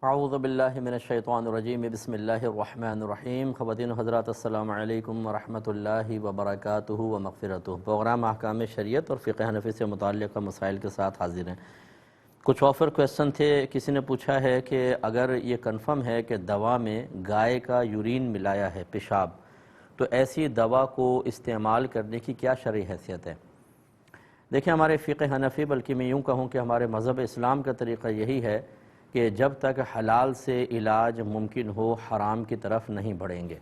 اعوذ باللہ من الشیطان الرجیم بسم اللہ الرحمن الرحیم خواتین و حضرات السلام علیکم ورحمۃ اللہ وبرکاتہ و مغفرتہ۔ پروگرام احکام شریعت اور فقہ حنفی سے متعلقہ مسائل کے ساتھ حاضر ہیں۔ کچھ آفر کویسچن تھے۔ کسی نے پوچھا ہے کہ اگر یہ کنفرم ہے کہ دوا میں گائے کا یورین ملایا ہے، پیشاب، تو ایسی دوا کو استعمال کرنے کی کیا شرعی حیثیت ہے؟ دیکھیں، ہمارے فقہ حنفی، بلکہ میں یوں کہوں کہ ہمارے مذہب اسلام کا طریقہ یہی ہے کہ جب تک حلال سے علاج ممکن ہو حرام کی طرف نہیں بڑھیں گے۔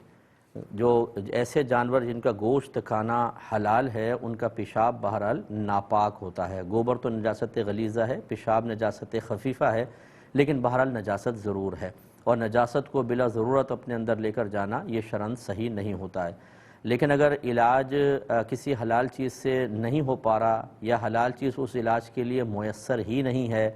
جو ایسے جانور جن کا گوشت کھانا حلال ہے ان کا پیشاب بہرحال ناپاک ہوتا ہے۔ گوبر تو نجاست غلیظہ ہے، پیشاب نجاست خفیفہ ہے، لیکن بہرحال نجاست ضرور ہے، اور نجاست کو بلا ضرورت اپنے اندر لے کر جانا یہ شرعاً صحیح نہیں ہوتا ہے۔ لیکن اگر علاج کسی حلال چیز سے نہیں ہو پا رہا، یا حلال چیز اس علاج کے لیے میسر ہی نہیں ہے،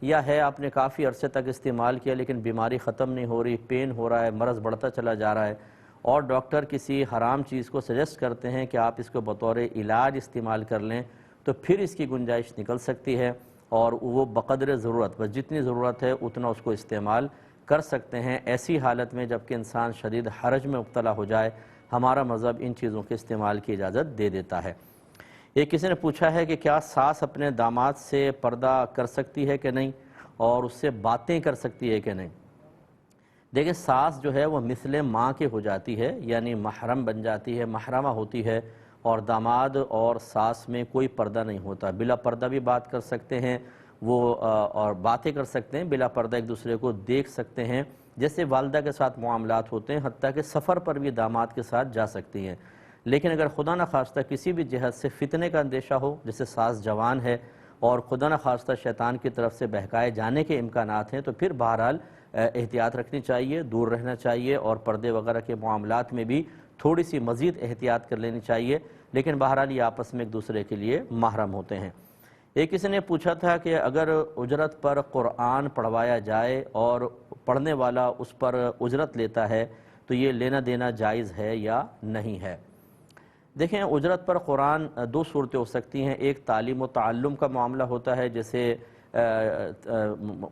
یا ہے آپ نے کافی عرصے تک استعمال کیا لیکن بیماری ختم نہیں ہو رہی، پین ہو رہا ہے، مرض بڑھتا چلا جا رہا ہے، اور ڈاکٹر کسی حرام چیز کو سجیسٹ کرتے ہیں کہ آپ اس کو بطور علاج استعمال کر لیں، تو پھر اس کی گنجائش نکل سکتی ہے، اور وہ بقدر ضرورت، بس جتنی ضرورت ہے اتنا اس کو استعمال کر سکتے ہیں۔ ایسی حالت میں جب کہ انسان شدید حرج میں مبتلا ہو جائے، ہمارا مذہب ان چیزوں کے استعمال کی اجازت دے دیتا ہے۔ ایک کسی نے پوچھا ہے کہ کیا ساس اپنے داماد سے پردہ کر سکتی ہے کہ نہیں، اور اس سے باتیں کر سکتی ہے کہ نہیں؟ دیکھیں، ساس جو ہے وہ مثل ماں کے ہو جاتی ہے، یعنی محرم بن جاتی ہے، محرمہ ہوتی ہے، اور داماد اور ساس میں کوئی پردہ نہیں ہوتا۔ بلا پردہ بھی بات کر سکتے ہیں وہ، اور باتیں کر سکتے ہیں بلا پردہ، ایک دوسرے کو دیکھ سکتے ہیں، جیسے والدہ کے ساتھ معاملات ہوتے ہیں، حتیٰ کہ سفر پر بھی داماد کے ساتھ جا سکتی ہیں۔ لیکن اگر خدا نخواستہ کسی بھی جہت سے فتنے کا اندیشہ ہو، جیسے ساس جوان ہے اور خدا نخواستہ شیطان کی طرف سے بہکائے جانے کے امکانات ہیں، تو پھر بہرحال احتیاط رکھنی چاہیے، دور رہنا چاہیے، اور پردے وغیرہ کے معاملات میں بھی تھوڑی سی مزید احتیاط کر لینی چاہیے، لیکن بہرحال یہ آپس میں ایک دوسرے کے لیے محرم ہوتے ہیں۔ ایک کسی نے پوچھا تھا کہ اگر اجرت پر قرآن پڑھوایا جائے اور پڑھنے والا اس پر اجرت لیتا ہے تو یہ لینا دینا جائز ہے یا نہیں ہے؟ دیکھیں، اجرت پر قرآن دو صورتیں ہو سکتی ہیں۔ ایک تعلیم و تعلم کا معاملہ ہوتا ہے، جیسے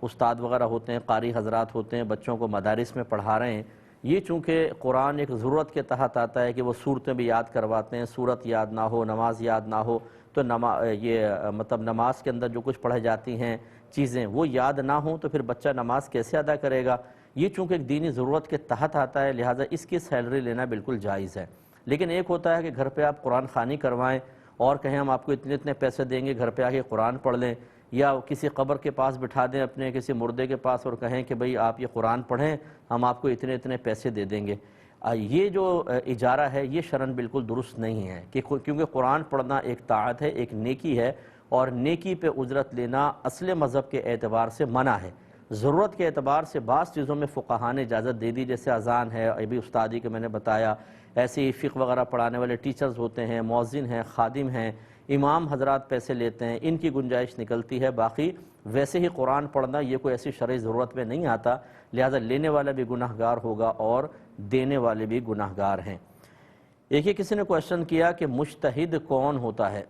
استاد وغیرہ ہوتے ہیں، قاری حضرات ہوتے ہیں، بچوں کو مدارس میں پڑھا رہے ہیں۔ یہ چونکہ قرآن ایک ضرورت کے تحت آتا ہے کہ وہ صورتیں بھی یاد کرواتے ہیں، صورت یاد نہ ہو، نماز یاد نہ ہو، تو نماز کے اندر جو کچھ پڑھائی جاتی ہیں چیزیں وہ یاد نہ ہوں تو پھر بچہ نماز کیسے ادا کرے گا؟ یہ چونکہ ایک دینی ضرورت کے تحت آتا ہے، لہٰذا اس کی سیلری لینا بالکل جائز ہے۔ لیکن ایک ہوتا ہے کہ گھر پہ آپ قرآن خوانی کروائیں اور کہیں ہم آپ کو اتنے اتنے پیسے دیں گے، گھر پہ آ کے قرآن پڑھ لیں، یا کسی قبر کے پاس بٹھا دیں اپنے کسی مردے کے پاس اور کہیں کہ بھئی آپ یہ قرآن پڑھیں، ہم آپ کو اتنے اتنے پیسے دے دیں گے۔ یہ جو اجارہ ہے یہ شرعاً بالکل درست نہیں ہے، کیونکہ قرآن پڑھنا ایک طاعت ہے، ایک نیکی ہے، اور نیکی پہ اجرت لینا اصل مذہب کے اعتبار سے منع ہے۔ ضرورت کے اعتبار سے بعض چیزوں میں فقہاء نے اجازت دے دی، جیسے اذان ہے، ابھی استادی کے میں نے بتایا، ایسے ہی فقہ وغیرہ پڑھانے والے ٹیچرز ہوتے ہیں، مؤذن ہیں، خادم ہیں، امام حضرات پیسے لیتے ہیں، ان کی گنجائش نکلتی ہے۔ باقی ویسے ہی قرآن پڑھنا یہ کوئی ایسی شرعی ضرورت میں نہیں آتا، لہذا لینے والا بھی گناہ گار ہوگا اور دینے والے بھی گناہ گار ہیں۔ ایک ہی کسی نے کویشچن کیا کہ مجتہد کون ہوتا ہے؟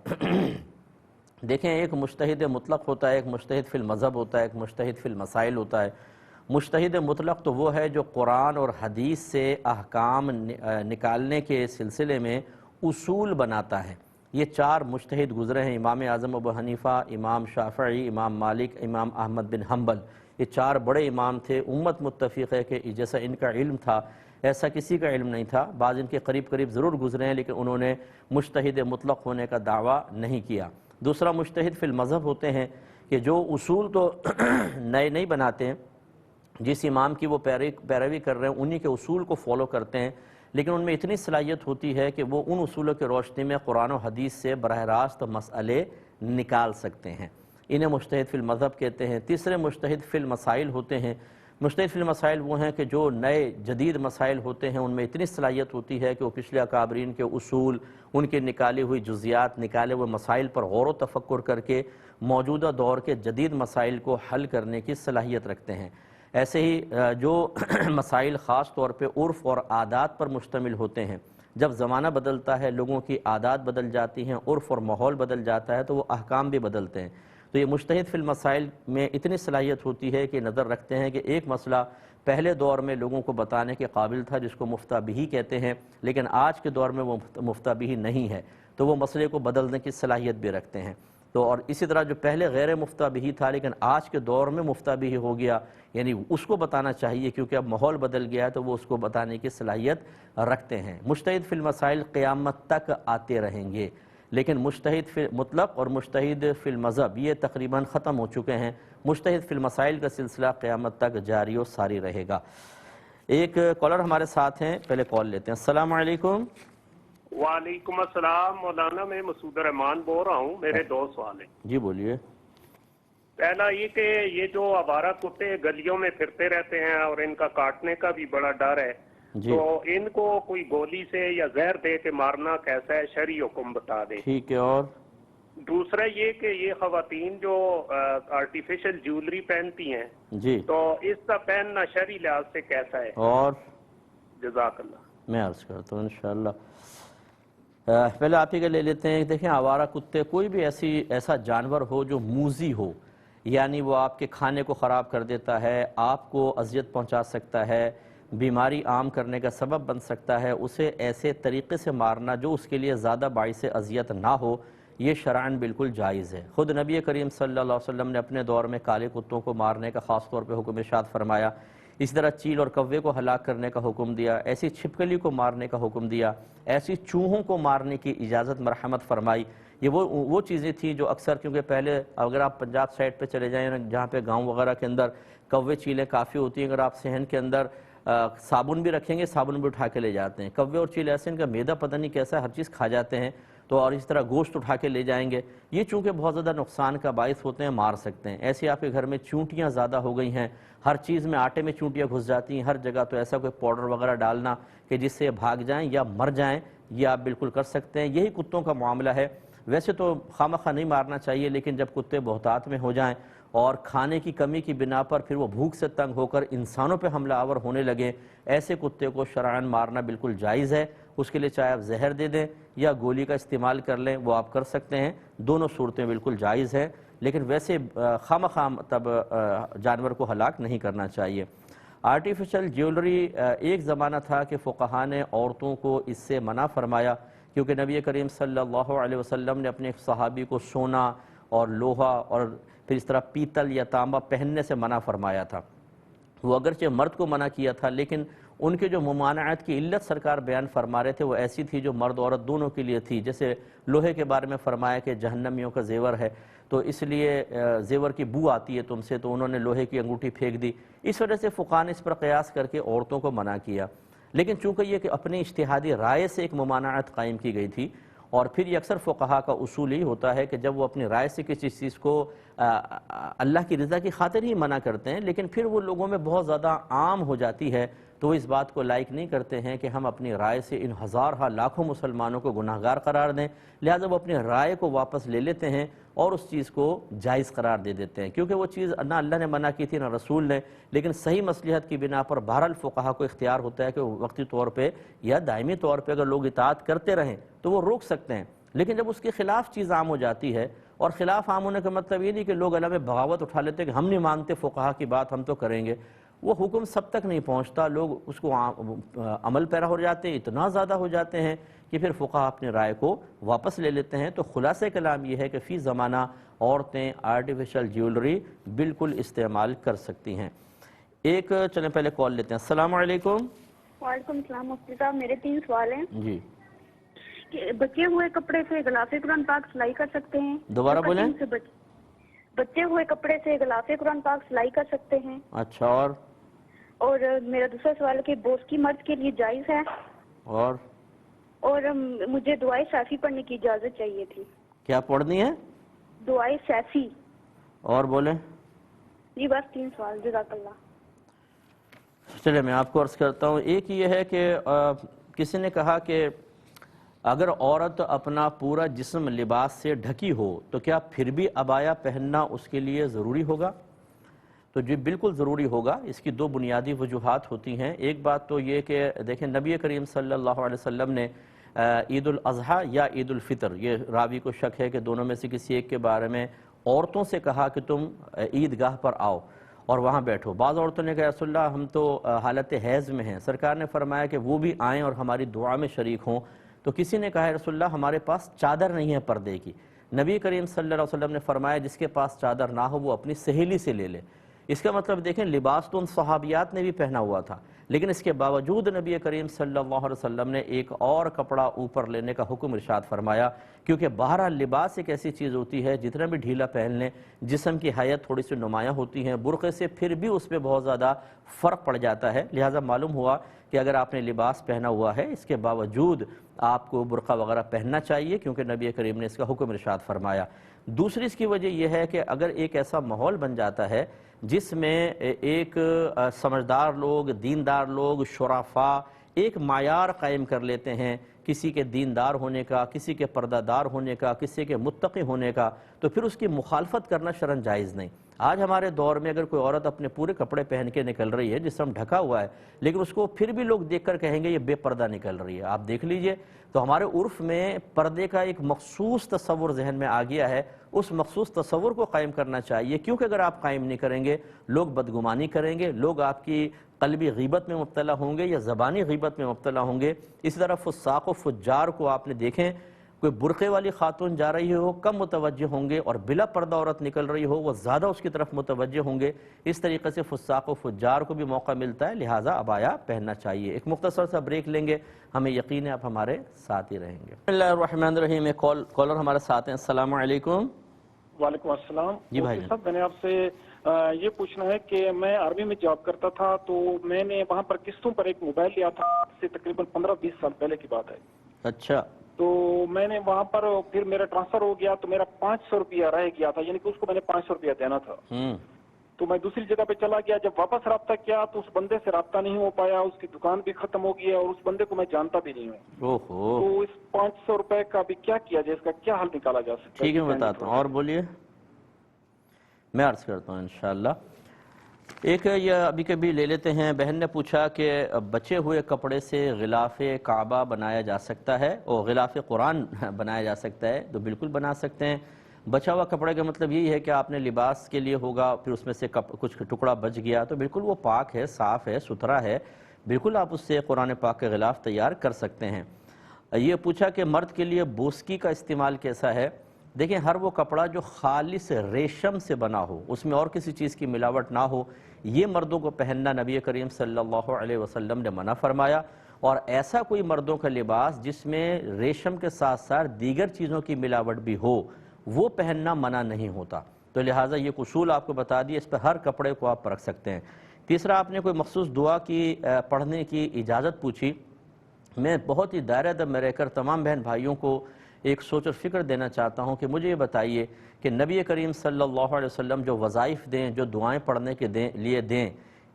دیکھیں، ایک مجتہد مطلق ہوتا ہے، ایک مجتہد فی المذہب ہوتا ہے، ایک مجتہد فی المسائل ہوتا ہے۔ مجتہد مطلق تو وہ ہے جو قرآن اور حدیث سے احکام نکالنے کے سلسلے میں اصول بناتا ہے۔ یہ چار مجتہد گزرے ہیں، امام اعظم ابو حنیفہ، امام شافعی، امام مالک، امام احمد بن حنبل۔ یہ چار بڑے امام تھے، امت متفق ہے کہ جیسا ان کا علم تھا ایسا کسی کا علم نہیں تھا۔ بعض ان کے قریب قریب ضرور گزرے ہیں، لیکن انہوں نے مجتہد مطلق ہونے کا دعویٰ نہیں کیا۔ دوسرا مجتہد فی المذہب ہوتے ہیں کہ جو اصول تو نئے نہیں بناتے ہیں، جس امام کی وہ پیروی کر رہے ہیں انہی کے اصول کو فالو کرتے ہیں، لیکن ان میں اتنی صلاحیت ہوتی ہے کہ وہ ان اصولوں کی روشنی میں قرآن و حدیث سے براہ راست مسئلے نکال سکتے ہیں۔ انہیں مجتہد فی المذہب کہتے ہیں۔ تیسرے مجتہد فی المسائل ہوتے ہیں۔ مجتہد فی المسائل وہ ہیں کہ جو نئے جدید مسائل ہوتے ہیں ان میں اتنی صلاحیت ہوتی ہے کہ وہ پچھلے اکابرین کے اصول، ان کے نکالی ہوئی جزیات، نکالے ہوئے مسائل پر غور و تفکر کر کے موجودہ دور کے جدید مسائل کو حل کرنے کی صلاحیت رکھتے ہیں۔ ایسے ہی جو مسائل خاص طور پہ عرف اور عادات پر مشتمل ہوتے ہیں، جب زمانہ بدلتا ہے، لوگوں کی عادات بدل جاتی ہیں، عرف اور ماحول بدل جاتا ہے، تو وہ احکام بھی بدلتے ہیں۔ تو یہ مجتہد فی المسائل میں اتنی صلاحیت ہوتی ہے کہ نظر رکھتے ہیں کہ ایک مسئلہ پہلے دور میں لوگوں کو بتانے کے قابل تھا جس کو مفتہ بہی کہتے ہیں، لیکن آج کے دور میں وہ مفتہ بہی نہیں ہے، تو وہ مسئلے کو بدلنے کی صلاحیت بھی رکھتے ہیں۔ تو اور اسی طرح جو پہلے غیر مفتہ بہی تھا لیکن آج کے دور میں مفتہ بہی ہو گیا، یعنی اس کو بتانا چاہیے کیونکہ اب ماحول بدل گیا ہے، تو وہ اس کو بتانے کی صلاحیت رکھتے ہیں۔ مجتہد فی المسائل قیامت تک آتے رہیں گے، لیکن مجتہد فی مطلق اور مجتہد فی المذہب یہ تقریباً ختم ہو چکے ہیں۔ مجتہد فی المسائل کا سلسلہ قیامت تک جاری و ساری رہے گا۔ ایک کالر ہمارے ساتھ ہیں، پہلے کال لیتے ہیں۔ السلام علیکم۔ وعلیکم السلام مولانا، میں مسعود الرحمان بول رہا ہوں، میرے 2 سوال ہیں۔ جی بولیے۔ پہلا یہ کہ یہ جو آوارہ کتے گلیوں میں پھرتے رہتے ہیں اور ان کا کاٹنے کا بھی بڑا ڈر ہے، تو ان کو کوئی گولی سے یا زہر دے کے مارنا کیسا ہے، شرعی حکم بتا دیں۔ ٹھیک ہے، اور دوسرا یہ کہ یہ خواتین جو آرٹیفیشل جیولری پہنتی ہیں، جی تو اس کا پہننا شرعی لحاظ سے کیسا ہے؟ اور جزاک اللہ۔ میں عرض کرتا ہوں انشاءاللہ۔ پہلے آپ ہی کا لے لیتے ہیں۔ دیکھیں، آوارہ کتے کوئی بھی ایسا جانور ہو جو موذی ہو، یعنی وہ آپ کے کھانے کو خراب کر دیتا ہے، آپ کو اذیت پہنچا سکتا ہے، بیماری عام کرنے کا سبب بن سکتا ہے، اسے ایسے طریقے سے مارنا جو اس کے لیے زیادہ باعث اذیت نہ ہو، یہ شرعاً بالکل جائز ہے۔ خود نبی کریم صلی اللہ علیہ وسلم نے اپنے دور میں کالے کتوں کو مارنے کا خاص طور پہ حکم ارشاد فرمایا۔ اسی طرح چیل اور کوے کو ہلاک کرنے کا حکم دیا، ایسی چھپکلی کو مارنے کا حکم دیا، ایسی چوہوں کو مارنے کی اجازت مرحمت فرمائی۔ یہ وہ چیزیں تھیں جو اکثر، کیونکہ پہلے اگر آپ پنجاب سائڈ پہ چلے جائیں جہاں پہ گاؤں وغیرہ کے اندر کوے چیلیں کافی ہوتی ہیں، اگر آپ صحن کے اندر صابن بھی رکھیں گے، صابن بھی اٹھا کے لے جاتے ہیں۔ کوے اور چیل ایسے، ان کا معدہ پتہ نہیں کیسا ہے، ہر چیز کھا جاتے ہیں، تو اور اس طرح گوشت اٹھا کے لے جائیں گے۔ یہ چونکہ بہت زیادہ نقصان کا باعث ہوتے ہیں، مار سکتے ہیں۔ ایسے آپ کے گھر میں چونٹیاں زیادہ ہو گئی ہیں، ہر چیز میں آٹے میں چونٹیاں گھس جاتی ہیں ہر جگہ، تو ایسا کوئی پاؤڈر وغیرہ ڈالنا کہ جس سے بھاگ جائیں یا مر جائیں، یہ آپ بالکل کر سکتے ہیں۔ یہی کتوں کا معاملہ ہے۔ ویسے تو خواہ نہیں مارنا چاہیے، لیکن جب کتے بہتات میں ہو جائیں اور کھانے کی کمی کی بنا پر پھر وہ بھوک سے تنگ ہو کر انسانوں پہ حملہ آور ہونے لگے، ایسے کتے کو شرعاً مارنا بالکل جائز ہے۔ اس کے لیے چاہے آپ زہر دے دیں یا گولی کا استعمال کر لیں، وہ آپ کر سکتے ہیں، دونوں صورتیں بالکل جائز ہیں، لیکن ویسے خام تب جانور کو ہلاک نہیں کرنا چاہیے۔ آرٹیفیشل جیولری، ایک زمانہ تھا کہ فقہاء نے عورتوں کو اس سے منع فرمایا، کیونکہ نبی کریم صلی اللہ علیہ وسلم نے اپنے صحابی کو سونا اور لوہا اور پھر اس طرح پیتل یا تانبا پہننے سے منع فرمایا تھا۔ وہ اگرچہ مرد کو منع کیا تھا، لیکن ان کے جو ممانعت کی علت سرکار بیان فرما رہے تھے وہ ایسی تھی جو مرد عورت دونوں کے لیے تھی۔ جیسے لوہے کے بارے میں فرمایا کہ جہنمیوں کا زیور ہے، تو اس لیے زیور کی بو آتی ہے تم سے، تو انہوں نے لوہے کی انگوٹھی پھینک دی۔ اس وجہ سے فقہاء نے اس پر قیاس کر کے عورتوں کو منع کیا، لیکن چونکہ یہ کہ اپنی اجتہادی رائے سے ایک ممانعت قائم کی گئی تھی، اور پھر یہ اکثر فقہاء کا اصول ہی ہوتا ہے کہ جب وہ اپنی رائے سے کسی چیز کو اللہ کی رضا کی خاطر ہی منع کرتے ہیں، لیکن پھر وہ لوگوں میں بہت زیادہ عام ہو جاتی ہے، تو وہ اس بات کو لائق نہیں کرتے ہیں کہ ہم اپنی رائے سے ان ہزارہ لاکھوں مسلمانوں کو گناہگار قرار دیں، لہٰذا وہ اپنی رائے کو واپس لے لیتے ہیں اور اس چیز کو جائز قرار دے دیتے ہیں، کیونکہ وہ چیز نہ اللہ نے منع کی تھی نہ رسول نے، لیکن صحیح مصلحت کی بنا پر بہرحال فقہاء کو اختیار ہوتا ہے کہ وقتی طور پہ یا دائمی طور پہ اگر لوگ اطاعت کرتے رہیں تو وہ روک سکتے ہیں، لیکن جب اس کے خلاف چیز عام ہو جاتی ہے، اور خلاف عام ہونے کا مطلب یہ نہیں کہ لوگ اللہ میں بغاوت اٹھا لیتے کہ ہم نہیں مانتے فقہاء کی بات، ہم تو کریں گے، وہ حکم سب تک نہیں پہنچتا، لوگ اس کو عمل پیرا ہو جاتے ہیں، اتنا زیادہ ہو جاتے ہیں کہ پھر فقہاء اپنی رائے کو واپس لے لیتے ہیں۔ تو خلاصہ کلام یہ ہے کہ فی زمانہ عورتیں آرٹیفیشل جیولری بالکل استعمال کر سکتی ہیں۔ ایک چلیں پہلے کال لیتے ہیں۔ السلام علیکم۔ وعلیکم السلام مفتی صاحب، میرے 3 سوال ہیں۔ جی، کہ بچے ہوئے کپڑے سے غلاف قرآن پاک سلائی کر سکتے ہیں؟ دوبارہ بولیں۔ بچے ہوئے کپڑے سے غلاف قرآن پاک سلائی کر سکتے ہیں؟ اچھا، اور میرا دوسرا سوال ہے کہ بوسکی مرد کے لیے جائز ہے؟ اور مجھے دعائے سیفی پڑھنے کی اجازت چاہیے تھی۔ کیا پڑھنی ہے؟ دعائے سیفی۔ اور بولیں۔ جی بس 3 سوال، جزاک اللہ۔ چلے میں آپ کو عرض کرتا ہوں۔ ایک یہ ہے کہ کسی نے کہا کہ اگر عورت اپنا پورا جسم لباس سے ڈھکی ہو تو کیا پھر بھی عبایا پہننا اس کے لیے ضروری ہوگا؟ تو جی بالکل ضروری ہوگا۔ اس کی 2 بنیادی وجوہات ہوتی ہیں۔ ایک بات تو یہ کہ دیکھیں نبی کریم صلی اللہ علیہ وسلم نے عید الاضحیٰ یا عید الفطر، یہ راوی کو شک ہے کہ دونوں میں سے کسی ایک کے بارے میں عورتوں سے کہا کہ تم عیدگاہ پر آؤ اور وہاں بیٹھو. بعض عورتوں نے کہا رسول اللہ ہم تو حالت حیض میں ہیں. سرکار نے فرمایا کہ وہ بھی آئیں اور ہماری دعا میں شریک ہوں. تو کسی نے کہا رسول اللہ ہمارے پاس چادر نہیں ہے پردے کی. نبی کریم صلی اللہ علیہ وسلم نے فرمایا جس کے پاس چادر نہ ہو وہ اپنی سہیلی سے لے لے. اس کا مطلب دیکھیں لباس تو ان صحابیات نے بھی پہنا ہوا تھا، لیکن اس کے باوجود نبی کریم صلی اللہ علیہ وسلم نے ایک اور کپڑا اوپر لینے کا حکم ارشاد فرمایا، کیونکہ بہرحال لباس ایک ایسی چیز ہوتی ہے جتنا بھی ڈھیلا پہن لیں جسم کی حیت تھوڑی سی نمایاں ہوتی ہیں، برقعے سے پھر بھی اس پہ بہت زیادہ فرق پڑ جاتا ہے. لہٰذا معلوم ہوا کہ اگر آپ نے لباس پہنا ہوا ہے اس کے باوجود آپ کو برقع وغیرہ پہننا چاہیے، کیونکہ نبی کریم نے اس کا حکم ارشاد فرمایا. دوسری اس کی وجہ یہ ہے کہ اگر ایک ایسا ماحول بن جاتا ہے جس میں ایک سمجھدار لوگ، دیندار لوگ، شرفاء ایک معیار قائم کر لیتے ہیں کسی کے دیندار ہونے کا، کسی کے پردہ دار ہونے کا، کسی کے متقی ہونے کا، تو پھر اس کی مخالفت کرنا شرعاً جائز نہیں. آج ہمارے دور میں اگر کوئی عورت اپنے پورے کپڑے پہن کے نکل رہی ہے، جسم ڈھکا ہوا ہے، لیکن اس کو پھر بھی لوگ دیکھ کر کہیں گے یہ بے پردہ نکل رہی ہے. آپ دیکھ لیجئے تو ہمارے عرف میں پردے کا ایک مخصوص تصور ذہن میں آ گیا ہے. اس مخصوص تصور کو قائم کرنا چاہیے، کیونکہ اگر آپ قائم نہیں کریں گے لوگ بدگمانی کریں گے، لوگ آپ کی قلبی غیبت میں مبتلا ہوں گے یا زبانی غیبت میں مبتلا ہوں گے. اسی طرح فساق و فجار کو آپ نے دیکھیں، کوئی برقعے والی خاتون جا رہی ہو کم متوجہ ہوں گے، اور بلا پردہ عورت نکل رہی ہو وہ زیادہ اس کی طرف متوجہ ہوں گے. اس طریقے سے فساق و فجار کو بھی موقع ملتا ہے، لہٰذا عبایا پہننا چاہیے. ایک مختصر سا بریک لیں گے، ہمیں یقین ہے آپ ہمارے ساتھ ہی رہیں گے. بسم اللہ الرحمن الرحیم. ایک کالر ہمارے ساتھ ہیں. السلام علیکم. وعلیکم السلام. جی بھائی صاحب میں نے آپ سے یہ پوچھنا ہے کہ میں آرمی میں جاب کرتا تھا، تو میں نے وہاں پر قسطوں پر ایک موبائل لیا تھا، سے تقریباً 15-20 سال پہلے کی بات ہے. اچھا. تو میں نے وہاں پر پھر میرا ٹرانسفر ہو گیا تو میرا 500 روپیہ رہ گیا تھا، یعنی کہ اس کو میں نے 500 روپیہ دینا تھا. تو میں دوسری جگہ پہ چلا گیا، جب واپس رابطہ کیا تو اس بندے سے رابطہ نہیں ہو پایا، اس کی دکان بھی ختم ہو گئی ہے اور اس بندے کو میں جانتا بھی نہیں ہوں. تو اس 500 روپے کا بھی کیا کیا جائے، اس کا کیا حل نکالا جا سکتا ہے؟ ٹھیک ہے میں بتاتا ہوں، اور بولیے. میں عرض کرتا ہوں انشاءاللہ. ایک یہ ابھی کبھی لے لیتے ہیں. بہن نے پوچھا کہ بچے ہوئے کپڑے سے غلاف کعبہ بنایا جا سکتا ہے اور غلاف قرآن بنایا جا سکتا ہے؟ تو بالکل بنا سکتے ہیں. بچا ہوا کپڑے کا مطلب یہی ہے کہ آپ نے لباس کے لیے ہوگا، پھر اس میں سے کچھ ٹکڑا بچ گیا تو بالکل وہ پاک ہے، صاف ہے، ستھرا ہے، بالکل آپ اس سے قرآن پاک کے غلاف تیار کر سکتے ہیں. یہ پوچھا کہ مرد کے لیے بوسکی کا استعمال کیسا ہے؟ دیکھیں ہر وہ کپڑا جو خالص ریشم سے بنا ہو، اس میں اور کسی چیز کی ملاوٹ نہ ہو، یہ مردوں کو پہننا نبی کریم صلی اللہ علیہ وسلم نے منع فرمایا. اور ایسا کوئی مردوں کا لباس جس میں ریشم کے ساتھ ساتھ دیگر چیزوں کی ملاوٹ بھی ہو، وہ پہننا منع نہیں ہوتا. تو لہٰذا یہ اصول آپ کو بتا دیے، اس پہ ہر کپڑے کو آپ رکھ سکتے ہیں. تیسرا آپ نے کوئی مخصوص دعا کی پڑھنے کی اجازت پوچھی. میں بہت ہی دائرہ دم میں رہ کر تمام بہن بھائیوں کو ایک سوچ اور فکر دینا چاہتا ہوں کہ مجھے یہ بتائیے کہ نبی کریم صلی اللہ علیہ وسلم جو وظائف دیں، جو دعائیں پڑھنے کے لیے دیں،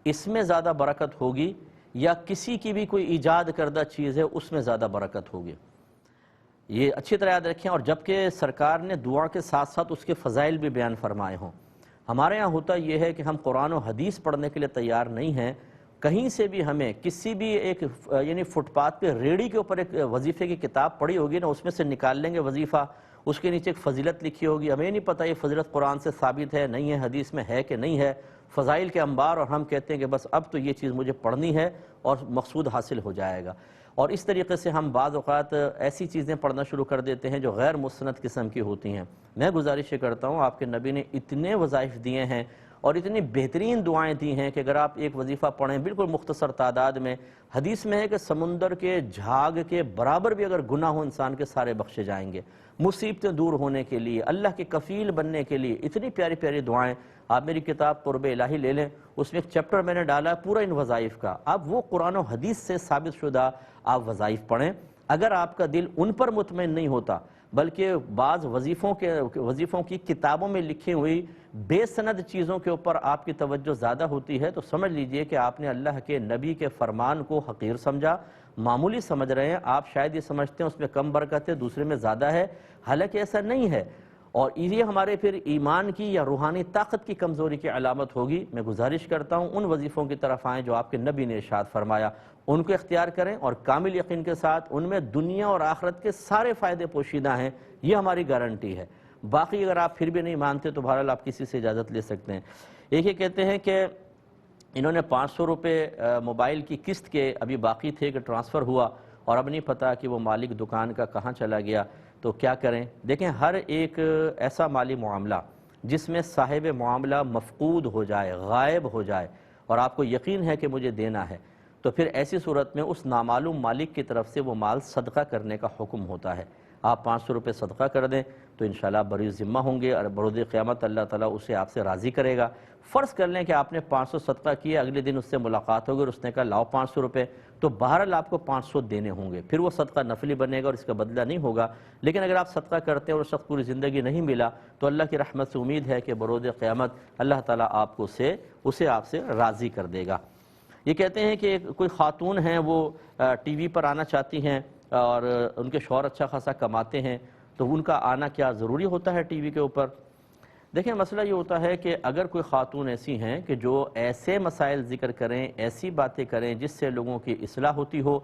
اس میں زیادہ برکت ہوگی یا کسی کی بھی کوئی ایجاد کردہ چیز ہے اس میں زیادہ برکت ہوگی؟ یہ اچھی طرح یاد رکھیں. اور جبکہ سرکار نے دعا کے ساتھ ساتھ اس کے فضائل بھی بیان فرمائے ہوں. ہمارے یہاں ہوتا یہ ہے کہ ہم قرآن و حدیث پڑھنے کے لیے تیار نہیں ہیں. کہیں سے بھی ہمیں کسی بھی ایک یعنی فٹ پاتھ پہ ریڑھی کے اوپر ایک وظیفے کی کتاب پڑھی ہوگی نا، اس میں سے نکال لیں گے وظیفہ، اس کے نیچے ایک فضیلت لکھی ہوگی، ہمیں نہیں پتہ یہ فضیلت قرآن سے ثابت ہے نہیں ہے، حدیث میں ہے کہ نہیں ہے، فضائل کے انبار، اور ہم کہتے ہیں کہ بس اب تو یہ چیز مجھے پڑھنی ہے اور مقصود حاصل ہو جائے گا. اور اس طریقے سے ہم بعض اوقات ایسی چیزیں پڑھنا شروع کر دیتے ہیں جو غیر مستند قسم کی ہوتی ہیں. میں گزارش کرتا ہوں، آپ کے نبی نے اتنے وظائف دیے ہیں اور اتنی بہترین دعائیں دی ہیں کہ اگر آپ ایک وظیفہ پڑھیں بالکل مختصر تعداد میں، حدیث میں ہے کہ سمندر کے جھاگ کے برابر بھی اگر گناہ ہو انسان کے سارے بخشے جائیں گے. مصیبتیں دور ہونے کے لیے، اللہ کے کفیل بننے کے لیے اتنی پیاری پیاری دعائیں. آپ میری کتاب قرب الہی لے لیں، اس میں ایک چیپٹر میں نے ڈالا ہے پورا ان وظائف کا. آپ وہ قرآن و حدیث سے ثابت شدہ آپ وظائف پڑھیں. اگر آپ کا دل ان پر مطمئن نہیں ہوتا بلکہ بعض وظیفوں کی کتابوں میں لکھی ہوئی بے سند چیزوں کے اوپر آپ کی توجہ زیادہ ہوتی ہے، تو سمجھ لیجئے کہ آپ نے اللہ کے نبی کے فرمان کو حقیر سمجھا، معمولی سمجھ رہے ہیں. آپ شاید یہ سمجھتے ہیں اس میں کم برکت ہے، دوسرے میں زیادہ ہے، حالانکہ ایسا نہیں ہے. اور یہ ہمارے پھر ایمان کی یا روحانی طاقت کی کمزوری کی علامت ہوگی. میں گزارش کرتا ہوں ان وظیفوں کی طرف آئیں جو آپ کے نبی نے ارشاد فرمایا، ان کو اختیار کریں اور کامل یقین کے ساتھ ان میں دنیا اور آخرت کے سارے فائدے پوشیدہ ہیں، یہ ہماری گارنٹی ہے. باقی اگر آپ پھر بھی نہیں مانتے تو بہرحال آپ کسی سے اجازت لے سکتے ہیں۔ ایک یہ کہتے ہیں کہ انہوں نے 500 روپے موبائل کی قسط کے ابھی باقی تھے کہ ٹرانسفر ہوا اور اب نہیں پتا کہ وہ مالک دکان کا کہاں چلا گیا، تو کیا کریں؟ دیکھیں، ہر ایک ایسا مالی معاملہ جس میں صاحب معاملہ مفقود ہو جائے، غائب ہو جائے اور آپ کو یقین ہے کہ مجھے دینا ہے، تو پھر ایسی صورت میں اس نامعلوم مالک کی طرف سے وہ مال صدقہ کرنے کا حکم ہوتا ہے۔ آپ 500 روپے صدقہ کر دیں تو انشاءاللہ بری ذمہ ہوں گے اور بروز قیامت اللہ تعالیٰ اسے آپ سے راضی کرے گا۔ فرض کر لیں کہ آپ نے 500 صدقہ کیا، اگلے دن اس سے ملاقات ہوگی اور اس نے کہا لاؤ 500 روپے، تو بہرحال آپ کو 500 دینے ہوں گے، پھر وہ صدقہ نفلی بنے گا اور اس کا بدلہ نہیں ہوگا۔ لیکن اگر آپ صدقہ کرتے ہیں اور اس وقت پوری زندگی نہیں ملا تو اللہ کی رحمت سے امید ہے کہ بروز قیامت اللہ تعالیٰ آپ کو اسے آپ سے راضی کر دے گا۔ یہ کہتے ہیں کہ کوئی خاتون ہیں وہ ٹی وی پر آنا چاہتی ہیں اور ان کے شوہر اچھا خاصا کماتے ہیں، تو ان کا آنا کیا ضروری ہوتا ہے ٹی وی کے اوپر؟ دیکھیں، مسئلہ یہ ہوتا ہے کہ اگر کوئی خاتون ایسی ہیں کہ جو ایسے مسائل ذکر کریں، ایسی باتیں کریں جس سے لوگوں کی اصلاح ہوتی ہو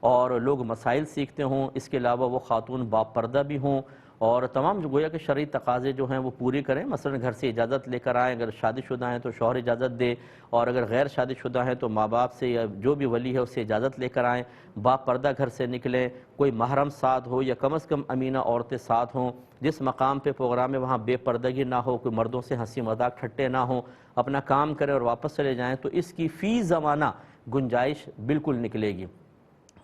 اور لوگ مسائل سیکھتے ہوں، اس کے علاوہ وہ خاتون باپردہ بھی ہوں اور تمام گویا کہ شرعی تقاضے جو ہیں وہ پوری کریں، مثلا گھر سے اجازت لے کر آئیں، اگر شادی شدہ ہیں تو شوہر اجازت دے، اور اگر غیر شادی شدہ ہیں تو ماں باپ سے یا جو بھی ولی ہے اس سے اجازت لے کر آئیں، باپردہ گھر سے نکلیں، کوئی محرم ساتھ ہو یا کم از کم امینہ عورتیں ساتھ ہوں، جس مقام پہ پروگرام ہے وہاں بے پردگی نہ ہو، کوئی مردوں سے ہنسی مذاق ٹھٹے نہ ہوں، اپنا کام کریں اور واپس چلے جائیں، تو اس کی فی زمانہ گنجائش بالکل نکلے گی۔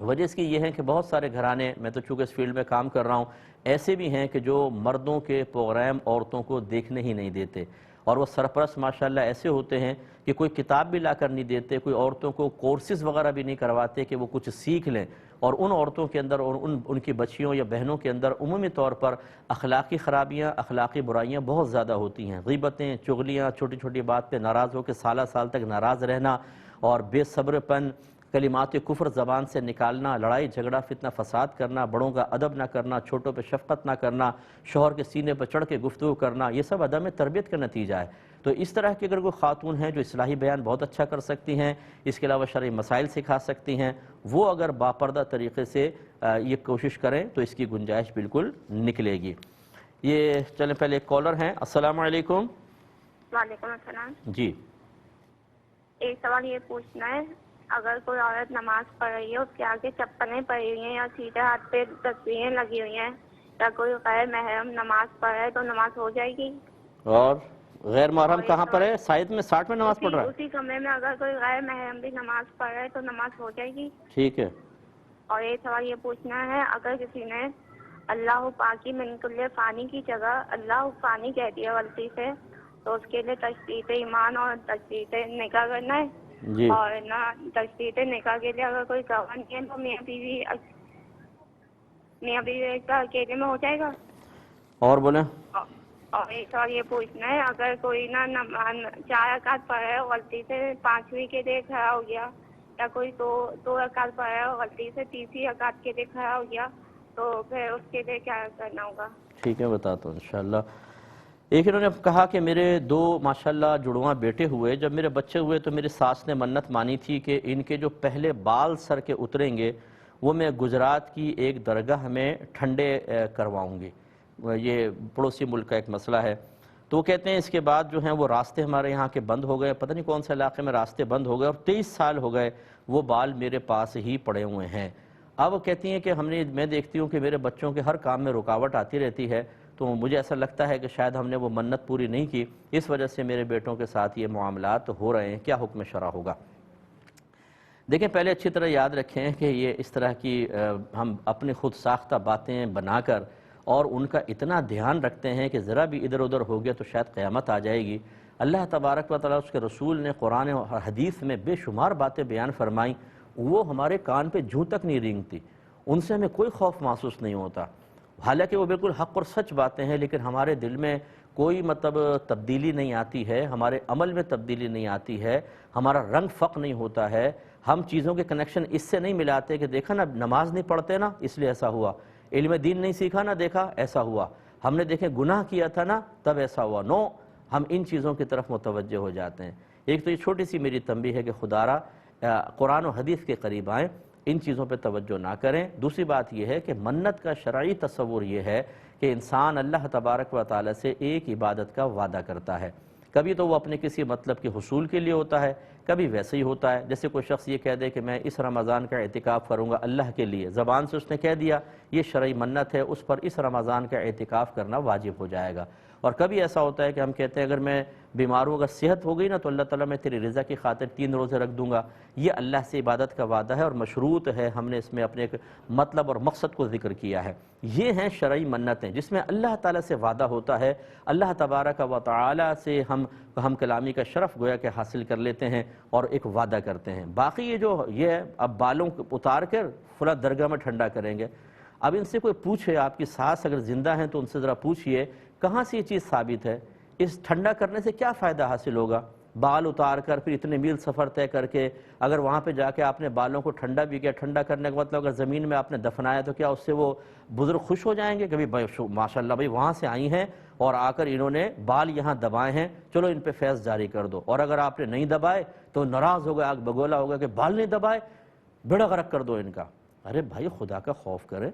وجہ اس کی یہ ہے کہ بہت سارے گھرانے، میں تو چونکہ اس فیلڈ میں کام کر رہا ہوں، ایسے بھی ہیں کہ جو مردوں کے پروگرام عورتوں کو دیکھنے ہی نہیں دیتے، اور وہ سرپرست ماشاءاللہ ایسے ہوتے ہیں کہ کوئی کتاب بھی لا کر نہیں دیتے، کوئی عورتوں کو کورسز وغیرہ بھی نہیں کرواتے کہ وہ کچھ سیکھ لیں، اور ان عورتوں کے اندر اور ان کی بچیوں یا بہنوں کے اندر عمومی طور پر اخلاقی خرابیاں، اخلاقی برائیاں بہت زیادہ ہوتی ہیں، غیبتیں، چغلیاں، چھوٹی چھوٹی بات پہ ناراض ہو کے سالہ سال تک ناراض رہنا، اور بے صبر پن، کلمات کفر زبان سے نکالنا، لڑائی جھگڑا فتنہ فساد کرنا، بڑوں کا ادب نہ کرنا، چھوٹوں پہ شفقت نہ کرنا، شوہر کے سینے پر چڑھ کے گفتگو کرنا، یہ سب عدم تربیت کا نتیجہ ہے۔ تو اس طرح کی اگر کوئی خاتون ہیں جو اصلاحی بیان بہت اچھا کر سکتی ہیں، اس کے علاوہ شرعی مسائل سکھا سکتی ہیں، وہ اگر باپردہ طریقے سے یہ کوشش کریں تو اس کی گنجائش بالکل نکلے گی۔ یہ چلیں پہلے ایک کالر ہیں۔ السلام علیکم۔ وعلیکم السلام جی، ایک سوال یہ پوچھنا ہے، اگر کوئی عورت نماز پڑھ رہی ہے، اس کے آگے چپلیں پڑی ہوئی ہیں یا سیدھے ہاتھ پہ تصویریں لگی ہوئی ہیں، یا کوئی غیر محرم نماز پڑھ رہا ہے تو نماز ہو جائے گی؟ اور غیر محرم کہاں پر ہے؟ سائد میں 60 میں نماز پڑھ رہا ہے؟ اسی کمرے میں اگر کوئی غیر محرم بھی نماز پڑھ رہا ہے تو نماز ہو جائے گی؟ ٹھیک ہے۔ اور ایک سوال یہ پوچھنا ہے، اگر کسی نے اللہ پاکی من کل فانی کی جگہ اللہ فانی کہہ دیا غلطی سے، تو اس کے لیے تجدید ایمان اور تجدید نکاح کرنا ہے؟ جی، اور نہ تجدید نکاح کے لیے اگر کوئی گواہ نہیں ہے تو میاں بیوی کا اکیلے میں ہو جائے گا؟ اور بولیں۔ اور ایک سوال یہ پوچھنا ہے، اگر کوئی نہ 4 رکعت پڑھ رہا ہے غلطی سے 5ویں کے لیے کھڑا ہو گیا، یا کوئی 2 رکعت پڑھ رہا ہے غلطی سے 3ری رکعت کے لیے کھڑا ہو گیا، تو پھر اس کے لیے کیا کرنا ہوگا؟ ٹھیک ہے، بتاتا ہوں انشاءاللہ۔ ایک انہوں نے کہا کہ میرے 2 ماشاءاللہ جڑواں بیٹے ہوئے، جب میرے بچے ہوئے تو میری ساس نے منت مانی تھی کہ ان کے جو پہلے بال سر کے اتریں گے وہ میں گجرات کی ایک درگاہ میں ٹھنڈے کرواؤں گی۔ یہ پڑوسی ملک کا ایک مسئلہ ہے۔ تو وہ کہتے ہیں اس کے بعد جو ہیں وہ راستے ہمارے یہاں کے بند ہو گئے، پتہ نہیں کون سے علاقے میں راستے بند ہو گئے، اور 23 سال ہو گئے وہ بال میرے پاس ہی پڑے ہوئے ہیں۔ اب وہ کہتی ہیں کہ میں دیکھتی ہوں کہ میرے بچوں کے ہر کام میں رکاوٹ آتی رہتی ہے، تو مجھے ایسا لگتا ہے کہ شاید ہم نے وہ منت پوری نہیں کی، اس وجہ سے میرے بیٹوں کے ساتھ یہ معاملات ہو رہے ہیں، کیا حکم شرع ہوگا؟ دیکھیں، پہلے اچھی طرح یاد رکھیں کہ یہ اس طرح کی ہم اپنی خود ساختہ باتیں بنا کر اور ان کا اتنا دھیان رکھتے ہیں کہ ذرا بھی ادھر ادھر ہو گیا تو شاید قیامت آ جائے گی۔ اللہ تبارک و تعالیٰ اس کے رسول نے قرآن اور حدیث میں بے شمار باتیں بیان فرمائیں، وہ ہمارے کان پہ جوں تک نہیں رینگتی، ان سے ہمیں کوئی خوف محسوس نہیں ہوتا، حالانکہ وہ بالکل حق اور سچ باتیں ہیں، لیکن ہمارے دل میں کوئی تبدیلی نہیں آتی ہے، ہمارے عمل میں تبدیلی نہیں آتی ہے، ہمارا رنگ فق نہیں ہوتا ہے، ہم چیزوں کے کنیکشن اس سے نہیں ملاتے کہ دیکھا نا نماز نہیں پڑھتے نا اس لیے ایسا ہوا، علم دین نہیں سیکھا نا دیکھا ایسا ہوا، ہم نے دیکھیں گناہ کیا تھا نا تب ایسا ہوا۔ نو، ہم ان چیزوں کی طرف متوجہ ہو جاتے ہیں۔ ایک تو یہ چھوٹی سی میری تنبیہ ہے کہ خدارہ قرآن و حدیث کے قریب آئیں، ان چیزوں پہ توجہ نہ کریں۔ دوسری بات یہ ہے کہ منت کا شرعی تصور یہ ہے کہ انسان اللہ تبارک و تعالیٰ سے ایک عبادت کا وعدہ کرتا ہے، کبھی تو وہ اپنے کسی مطلب کے حصول کے لیے ہوتا ہے، کبھی ویسے ہی ہوتا ہے جیسے کوئی شخص یہ کہہ دے کہ میں اس رمضان کا اعتکاف کروں گا اللہ کے لیے، زبان سے اس نے کہہ دیا، یہ شرعی منت ہے، اس پر اس رمضان کا اعتکاف کرنا واجب ہو جائے گا۔ اور کبھی ایسا ہوتا ہے کہ ہم کہتے ہیں اگر میں بیمار ہوں، اگر صحت ہو گئی نا تو اللہ تعالیٰ میں تیری رضا کی خاطر 3 روزے رکھ دوں گا، یہ اللہ سے عبادت کا وعدہ ہے اور مشروط ہے، ہم نے اس میں اپنے ایک مطلب اور مقصد کو ذکر کیا ہے۔ یہ ہیں شرعی منتیں جس میں اللہ تعالیٰ سے وعدہ ہوتا ہے، اللہ تبارک و تعالیٰ سے ہم کلامی کا شرف گویا کہ حاصل کر لیتے ہیں اور ایک وعدہ کرتے ہیں۔ باقی یہ اب بالوں کو اتار کر فلاں درگاہ میں ٹھنڈا کریں گے، اب ان سے کوئی پوچھے، آپ کی ساس اگر زندہ ہیں تو ان سے ذرا پوچھئے کہاں سے یہ چیز ثابت ہے، اس ٹھنڈا کرنے سے کیا فائدہ حاصل ہوگا؟ بال اتار کر پھر اتنے میل سفر طے کر کے اگر وہاں پہ جا کے آپ نے بالوں کو ٹھنڈا بھی کیا، ٹھنڈا کرنے کا مطلب اگر زمین میں آپ نے دفنایا تو کیا اس سے وہ بزرگ خوش ہو جائیں گے کہ ماشاءاللہ بھائی وہاں سے آئی ہیں اور آ کر انہوں نے بال یہاں دبائے ہیں، چلو ان پہ فیض جاری کر دو، اور اگر آپ نے نہیں دبائے تو ناراض ہو گئے، آگ بگولا ہو گیا کہ بال نہیں دبائے، بیڑا غرق کر دو ان کا۔ ارے بھائی خدا کا خوف کرے،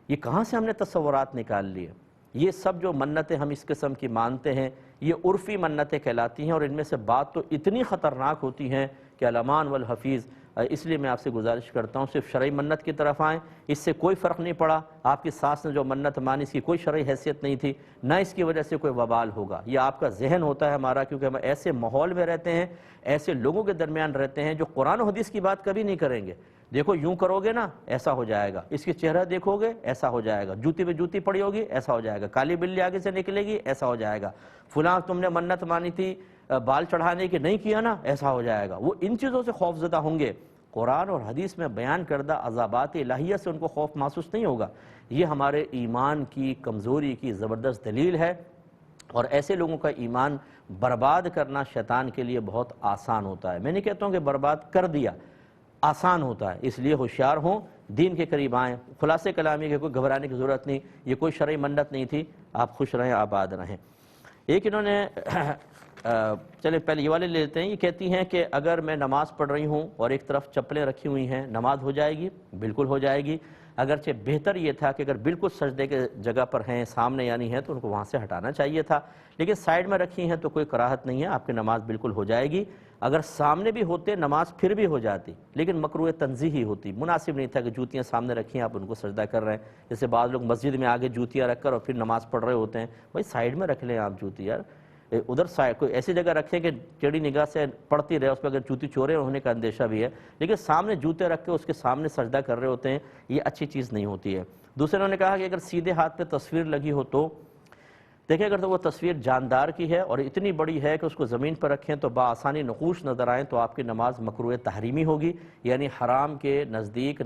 یہ کہاں سے ہم نے تصورات نکال لیے؟ یہ سب جو منتیں ہم اس قسم کی مانتے ہیں یہ عرفی منتیں کہلاتی ہیں، اور ان میں سے بات تو اتنی خطرناک ہوتی ہیں کہ الامان والحفیظ۔ اس لیے میں آپ سے گزارش کرتا ہوں صرف شرعی منت کی طرف آئیں، اس سے کوئی فرق نہیں پڑا، آپ کی ساس نے جو منت مانی اس کی کوئی شرعی حیثیت نہیں تھی، نہ اس کی وجہ سے کوئی وبال ہوگا، یہ آپ کا ذہن ہوتا ہے ہمارا، کیونکہ ہم ایسے ماحول میں رہتے ہیں، ایسے لوگوں کے درمیان رہتے ہیں جو قرآن و حدیث کی بات کبھی نہیں کریں گے۔ دیکھو یوں کرو گے نا ایسا ہو جائے گا، اس کے چہرہ دیکھو گے ایسا ہو جائے گا، جوتی پہ جوتی پڑی ہوگی ایسا ہو جائے گا، کالی بلی آگے سے نکلے گی ایسا ہو جائے گا، فلاں تم نے منت مانی تھی بال چڑھانے کی نہیں کیا نا ایسا ہو جائے گا۔ وہ ان چیزوں سے خوف زدہ ہوں گے، قرآن اور حدیث میں بیان کردہ عذابات الہیہ سے ان کو خوف محسوس نہیں ہوگا۔ یہ ہمارے ایمان کی کمزوری کی زبردست دلیل ہے، اور ایسے لوگوں کا ایمان برباد کرنا شیطان کے لیے بہت آسان ہوتا ہے۔ میں نہیں کہتا ہوں کہ برباد کر دیا، آسان ہوتا ہے، اس لیے ہوشیار ہوں، دین کے قریب آئیں۔ خلاصے کلامی کے کوئی گھبرانے کی ضرورت نہیں، یہ کوئی شرعی منت نہیں تھی، آپ خوش رہیں آباد رہیں۔ ایک انہوں نے چلے پہلے یہ والے لے لیتے ہیں، یہ کہتی ہیں کہ اگر میں نماز پڑھ رہی ہوں اور ایک طرف چپلیں رکھی ہوئی ہیں نماز ہو جائے گی؟ بالکل ہو جائے گی، اگرچہ بہتر یہ تھا کہ اگر بالکل سجدے کے جگہ پر ہیں سامنے یعنی ہیں تو ان کو وہاں سے ہٹانا چاہیے تھا، لیکن سائیڈ میں رکھی ہیں تو کوئی کراہت نہیں ہے، آپ کی نماز بالکل ہو جائے گی۔ اگر سامنے بھی ہوتے نماز پھر بھی ہو جاتی، لیکن مکروہ تنزیہی ہوتی، مناسب نہیں تھا کہ جوتیاں سامنے رکھی ہیں آپ ان کو سجدہ کر رہے ہیں، جیسے بعض لوگ مسجد میں آگے جوتیاں رکھ کر اور پھر نماز پڑھ رہے ہوتے ہیں۔ بھائی سائیڈ میں رکھ لیں آپ جوتی، یار ادھر کوئی ایسی جگہ رکھیں کہ ٹیڑھی نگاہ سے پڑتی رہے، اس پہ اگر جوتی چورے ہونے کا اندیشہ بھی ہے، لیکن سامنے جوتے رکھ کے اس کے سامنے سجدہ کر رہے ہوتے ہیں، یہ اچھی چیز نہیں ہوتی ہے۔ دوسرے انہوں نے کہا کہ اگر سیدھے ہاتھ پہ تصویر لگی ہو تو دیکھیں، اگر تو وہ تصویر جاندار کی ہے اور اتنی بڑی ہے کہ اس کو زمین پر رکھیں تو بآسانی نقوش نظر آئیں تو آپ کی نماز مکروہ تحریمی ہوگی، یعنی حرام کے نزدیک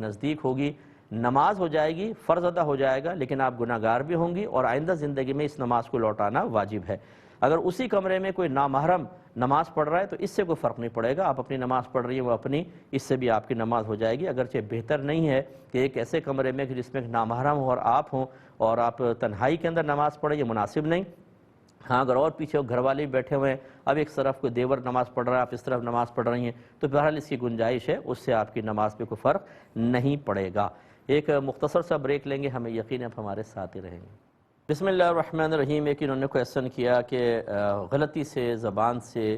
ہوگی، نماز ہو جائے گی، فرض ادا ہو جائے گا، لیکن آپ گناہ گار بھی ہوں گی اور آئندہ زندگی میں اس نماز کو لوٹانا واجب ہے۔ اگر اسی کمرے میں کوئی نامحرم نماز پڑھ رہا ہے تو اس سے کوئی فرق نہیں پڑے گا، آپ اپنی نماز پڑھ رہی ہیں وہ اپنی، اس سے بھی آپ کی نماز ہو جائے گی، اگرچہ بہتر نہیں ہے کہ ایک ایسے کمرے میں جس میں نامحرم ہو اور آپ ہوں اور آپ تنہائی کے اندر نماز پڑھیں، یہ مناسب نہیں۔ ہاں اگر اور پیچھے گھر والے بھی بیٹھے ہوئے ہیں، اب ایک طرف کوئی دیور نماز پڑھ رہا ہے آپ اس طرف نماز پڑھ رہی ہیں تو بہرحال اس کی گنجائش ہے، اس سے آپ کی نماز پہ کوئی فرق نہیں پڑے گا۔ ایک مختصر سا بریک لیں گے، ہمیں یقین ہے آپ ہمارے ساتھ ہی رہیں گے۔ بسم اللہ الرحمن الرحیم۔ ایک انہوں نے کویسچن کیا کہ غلطی سے زبان سے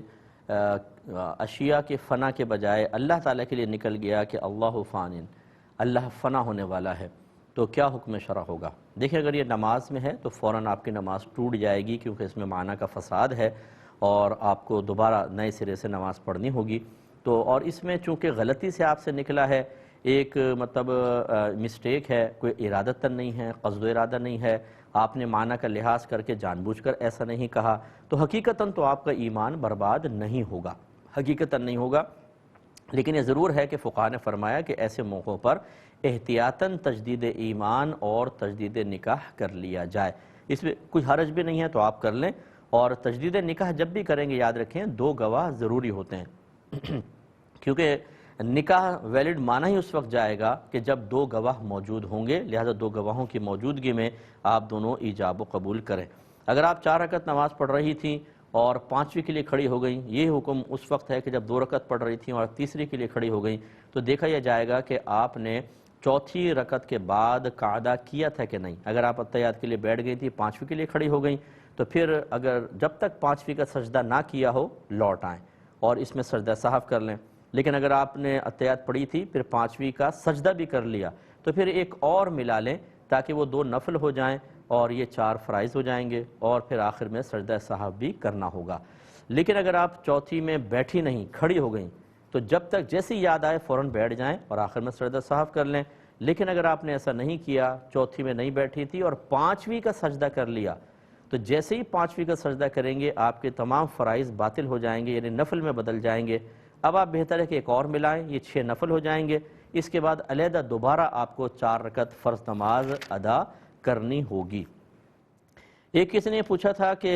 اشیاء کے فنا کے بجائے اللہ تعالیٰ کے لیے نکل گیا کہ اللہ فانن، اللہ فنا ہونے والا ہے، تو کیا حکم شرع ہوگا؟ دیکھیں اگر یہ نماز میں ہے تو فوراً آپ کی نماز ٹوٹ جائے گی، کیونکہ اس میں معنی کا فساد ہے اور آپ کو دوبارہ نئے سرے سے نماز پڑھنی ہوگی۔ تو اور اس میں چونکہ غلطی سے آپ سے نکلا ہے، ایک مطلب مسٹیک ہے، کوئی ارادتاً نہیں ہے، قصد و ارادہ نہیں ہے، آپ نے معنی کا لحاظ کر کے جان بوجھ کر ایسا نہیں کہا، تو حقیقتاً تو آپ کا ایمان برباد نہیں ہوگا، حقیقتاً نہیں ہوگا۔ لیکن یہ ضرور ہے کہ فقہاء نے فرمایا کہ ایسے موقعوں پر احتیاطاً تجدید ایمان اور تجدید نکاح کر لیا جائے، اس میں کوئی حرج بھی نہیں ہے تو آپ کر لیں۔ اور تجدید نکاح جب بھی کریں گے یاد رکھیں 2 گواہ ضروری ہوتے ہیں، کیونکہ نکاح ویلڈ مانا ہی اس وقت جائے گا کہ جب 2 گواہ موجود ہوں گے، لہذا 2 گواہوں کی موجودگی میں آپ دونوں ایجاب و قبول کریں۔ اگر آپ 4 رکعت نماز پڑھ رہی تھیں اور 5ویں کے لیے کھڑی ہو گئیں، یہ حکم اس وقت ہے کہ جب 2 رکعت پڑھ رہی تھیں اور تیسری کے لیے کھڑی ہو گئیں، تو دیکھا یہ جائے گا کہ آپ نے چوتھی رکعت کے بعد قعدہ کیا تھا کہ نہیں؟ اگر آپ اتحیات کے لیے بیٹھ گئی تھی، پانچویں کے لیے کھڑی ہو گئیں، تو پھر اگر جب تک پانچویں کا سجدہ نہ کیا ہو لوٹ آئیں اور اس میں سجدہ سہو کر لیں۔ لیکن اگر آپ نے اتحیات پڑھی تھی پھر پانچویں کا سجدہ بھی کر لیا تو پھر ایک اور ملا لیں تاکہ وہ 2 نفل ہو جائیں اور یہ 4 فرائض ہو جائیں گے، اور پھر آخر میں سجدہ سہو بھی کرنا ہوگا۔ لیکن اگر آپ چوتھی میں بیٹھی نہیں، کھڑی ہو گئیں، تو جب تک جیسی یاد آئے فوراً بیٹھ جائیں اور آخر میں سجدہ سہو کر لیں۔ لیکن اگر آپ نے ایسا نہیں کیا، چوتھی میں نہیں بیٹھی تھی اور پانچویں کا سجدہ کر لیا، تو جیسے ہی پانچویں کا سجدہ کریں گے آپ کے تمام فرائض باطل ہو جائیں گے، یعنی نفل میں بدل جائیں گے۔ اب آپ بہتر ہے کہ ایک اور ملائیں، یہ 6 نفل ہو جائیں گے۔ اس کے بعد علیحدہ دوبارہ آپ کو 4 رکعت فرض نماز ادا کرنی ہوگی۔ ایک کسی نے پوچھا تھا کہ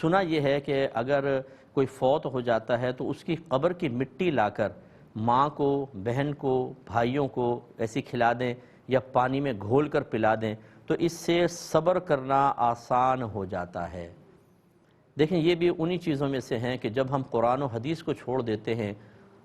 سنا یہ ہے کہ اگر کوئی فوت ہو جاتا ہے تو اس کی قبر کی مٹی لا کر ماں کو، بہن کو، بھائیوں کو ایسی کھلا دیں یا پانی میں گھول کر پلا دیں تو اس سے صبر کرنا آسان ہو جاتا ہے۔ دیکھیں یہ بھی انہی چیزوں میں سے ہیں کہ جب ہم قرآن و حدیث کو چھوڑ دیتے ہیں،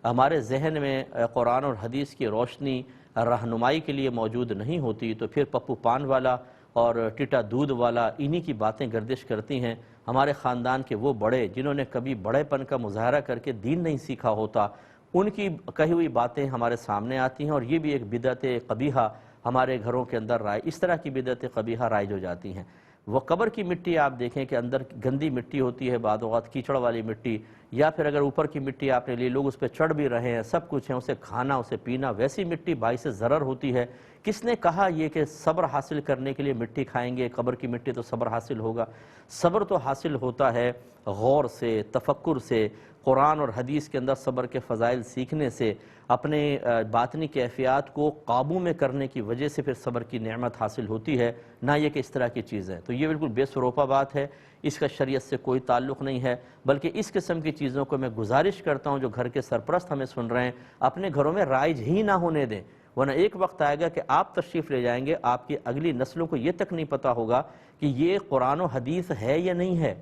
ہمارے ذہن میں قرآن اور حدیث کی روشنی رہنمائی کے لیے موجود نہیں ہوتی، تو پھر پپو پان والا اور ٹٹا دودھ والا انہی کی باتیں گردش کرتی ہیں۔ ہمارے خاندان کے وہ بڑے جنہوں نے کبھی بڑے پن کا مظاہرہ کر کے دین نہیں سیکھا ہوتا، ان کی کہی ہوئی باتیں ہمارے سامنے آتی ہیں، اور یہ بھی ایک بدعت قبیحہ ہمارے گھروں کے اندر اس طرح کی بدعت قبیحہ رائج ہو جاتی ہیں۔ وہ قبر کی مٹی آپ دیکھیں کہ اندر گندی مٹی ہوتی ہے، بعض اوقات کیچڑ والی مٹی، یا پھر اگر اوپر کی مٹی آپ نے لی، لوگ اس پہ چڑھ بھی رہے ہیں، سب کچھ ہے، اسے کھانا، اسے پینا، ویسی مٹی باعث ضرر ہوتی ہے۔ کس نے کہا یہ کہ صبر حاصل کرنے کے لیے مٹی کھائیں گے، قبر کی مٹی تو صبر حاصل ہوگا؟ صبر تو حاصل ہوتا ہے غور سے، تفکر سے، قرآن اور حدیث کے اندر صبر کے فضائل سیکھنے سے، اپنے باطنی کیفیات کو قابو میں کرنے کی وجہ سے پھر صبر کی نعمت حاصل ہوتی ہے، نہ یہ کہ اس طرح کی چیزیں۔ تو یہ بالکل بے سروپا بات ہے، اس کا شریعت سے کوئی تعلق نہیں ہے، بلکہ اس قسم کی چیزوں کو میں گزارش کرتا ہوں جو گھر کے سرپرست ہمیں سن رہے ہیں اپنے گھروں میں رائج ہی نہ ہونے دیں، ورنہ ایک وقت آئے گا کہ آپ تشریف لے جائیں گے، آپ کی اگلی نسلوں کو یہ تک نہیں پتا ہوگا کہ یہ قرآن و حدیث ہے یا نہیں ہے۔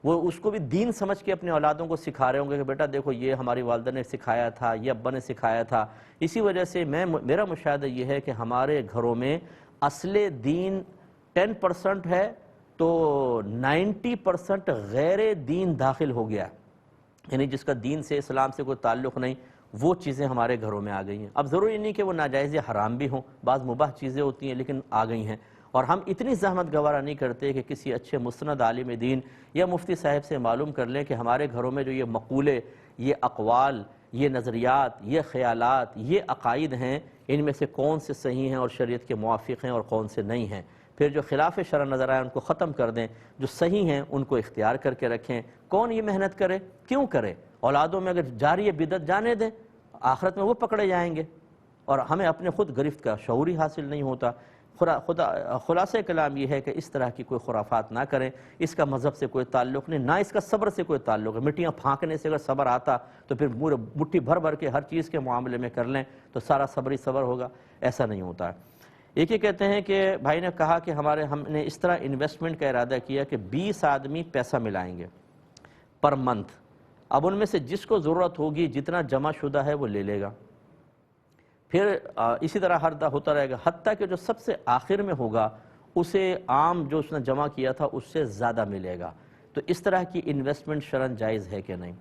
وہ اس کو بھی دین سمجھ کے اپنے اولادوں کو سکھا رہے ہوں گے کہ بیٹا دیکھو یہ ہماری والدہ نے سکھایا تھا، یہ ابا نے سکھایا تھا۔ اسی وجہ سے میرا مشاہدہ یہ ہے کہ ہمارے گھروں میں اصل دین 10% ہے تو 90% غیر دین داخل ہو گیا، یعنی جس کا دین سے، اسلام سے کوئی تعلق نہیں، وہ چیزیں ہمارے گھروں میں آ گئی ہیں۔ اب ضروری نہیں کہ وہ ناجائز یا حرام بھی ہوں، بعض مباح چیزیں ہوتی ہیں لیکن آ گئی ہیں، اور ہم اتنی زحمت گوارہ نہیں کرتے کہ کسی اچھے مستند عالم دین یا مفتی صاحب سے معلوم کر لیں کہ ہمارے گھروں میں جو یہ مقولے، یہ اقوال، یہ نظریات، یہ خیالات، یہ عقائد ہیں، ان میں سے کون سے صحیح ہیں اور شریعت کے موافق ہیں اور کون سے نہیں ہیں۔ پھر جو خلاف شرع نظر آئے ان کو ختم کر دیں، جو صحیح ہیں ان کو اختیار کر کے رکھیں۔ کون یہ محنت کرے؟ کیوں کرے؟ اولادوں میں اگر جاری بدعت جانے دیں، آخرت میں وہ پکڑے جائیں گے، اور ہمیں اپنے خود گرفت کا شعور ہی حاصل نہیں ہوتا۔ خلاصہ کلام یہ ہے کہ اس طرح کی کوئی خرافات نہ کریں، اس کا مذہب سے کوئی تعلق نہیں، نہ اس کا صبر سے کوئی تعلق ہے۔ مٹیاں پھانکنے سے اگر صبر آتا تو پھر مٹھی بھر بھر کے ہر چیز کے معاملے میں کر لیں تو سارا صبر ہی صبر ہوگا، ایسا نہیں ہوتا ہے۔ ایک یہ کہتے ہیں کہ بھائی نے کہا کہ ہم نے اس طرح انویسٹمنٹ کا ارادہ کیا کہ 20 آدمی پیسہ ملائیں گے پر منتھ، اب ان میں سے جس کو ضرورت ہوگی جتنا جمع شدہ ہے وہ لے لے گا، پھر اسی طرح ہر دفعہ ہوتا رہے گا، حتیٰ کہ جو سب سے آخر میں ہوگا اسے عام جو اس نے جمع کیا تھا اس سے زیادہ ملے گا۔ تو اس طرح کی انویسٹمنٹ شرعاً جائز ہے کہ نہیں؟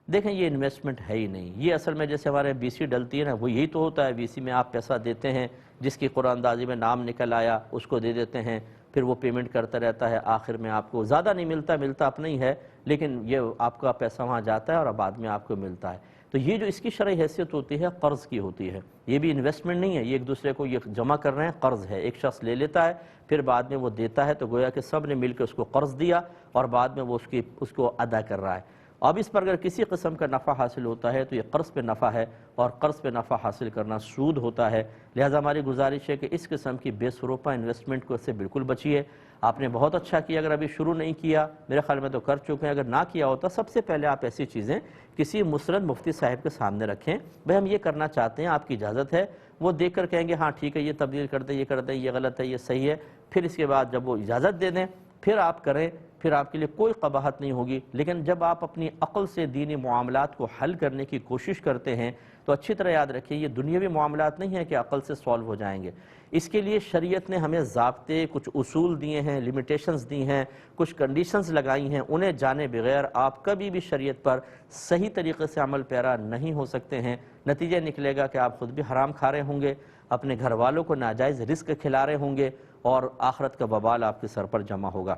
دیکھیں یہ انویسٹمنٹ ہے ہی نہیں، یہ اصل میں جیسے ہمارے بی سی ڈلتی ہے نا، وہ یہی تو ہوتا ہے۔ بی سی میں آپ پیسہ دیتے ہیں، جس کی قرآن اندازی میں نام نکل آیا اس کو دے دیتے ہیں، پھر وہ پیمنٹ کرتا رہتا ہے، آخر میں آپ کو زیادہ نہیں ملتا اپنا ہی ہے، لیکن یہ آپ کا پیسہ وہاں جاتا ہے اور بعد میں آپ کو ملتا ہے۔ تو یہ جو اس کی شرعی حیثیت ہوتی ہے قرض کی ہوتی ہے، یہ بھی انویسٹمنٹ نہیں ہے، یہ ایک دوسرے کو یہ جمع کر رہے ہیں، قرض ہے، ایک شخص لے لیتا ہے پھر بعد میں وہ دیتا ہے، تو گویا کہ سب نے مل کے اس کو قرض دیا اور بعد میں وہ اس کو ادا کر رہا ہے۔ اب اس پر اگر کسی قسم کا نفع حاصل ہوتا ہے تو یہ قرض پہ نفع ہے، اور قرض پہ نفع حاصل کرنا سود ہوتا ہے۔ لہٰذا ہماری گزارش ہے کہ اس قسم کی بے سروپا انویسٹمنٹ کو سے بالکل بچیے۔ آپ نے بہت اچھا کیا، اگر ابھی شروع نہیں کیا، میرے خیال میں تو کر چکے ہیں، اگر نہ کیا ہوتا سب سے پہلے آپ ایسی چیزیں کسی مسند مفتی صاحب کے سامنے رکھیں، بھئی ہم یہ کرنا چاہتے ہیں، آپ کی اجازت ہے، وہ دیکھ کر کہیں گے ہاں ٹھیک ہے، یہ تبدیل کر دیں، یہ کر دیں، یہ غلط ہے، یہ صحیح ہے، پھر اس کے بعد جب وہ اجازت دے دیں پھر آپ کریں، پھر آپ کے لیے کوئی قباحت نہیں ہوگی۔ لیکن جب آپ اپنی عقل سے دینی معاملات کو حل کرنے کی کوشش کرتے ہیں تو اچھی طرح یاد رکھیں یہ دنیاوی معاملات نہیں ہیں کہ عقل سے سالو ہو جائیں گے۔ اس کے لیے شریعت نے ہمیں ضابطے، کچھ اصول دیے ہیں، لیمیٹیشنز دی ہیں، کچھ کنڈیشنز لگائی ہیں، انہیں جانے بغیر آپ کبھی بھی شریعت پر صحیح طریقے سے عمل پیرا نہیں ہو سکتے ہیں۔ نتیجہ نکلے گا کہ آپ خود بھی حرام کھا رہے ہوں گے، اپنے گھر والوں کو ناجائز رزق کھلا رہے ہوں گے، اور آخرت کا وبال آپ کے سر پر جمع ہوگا۔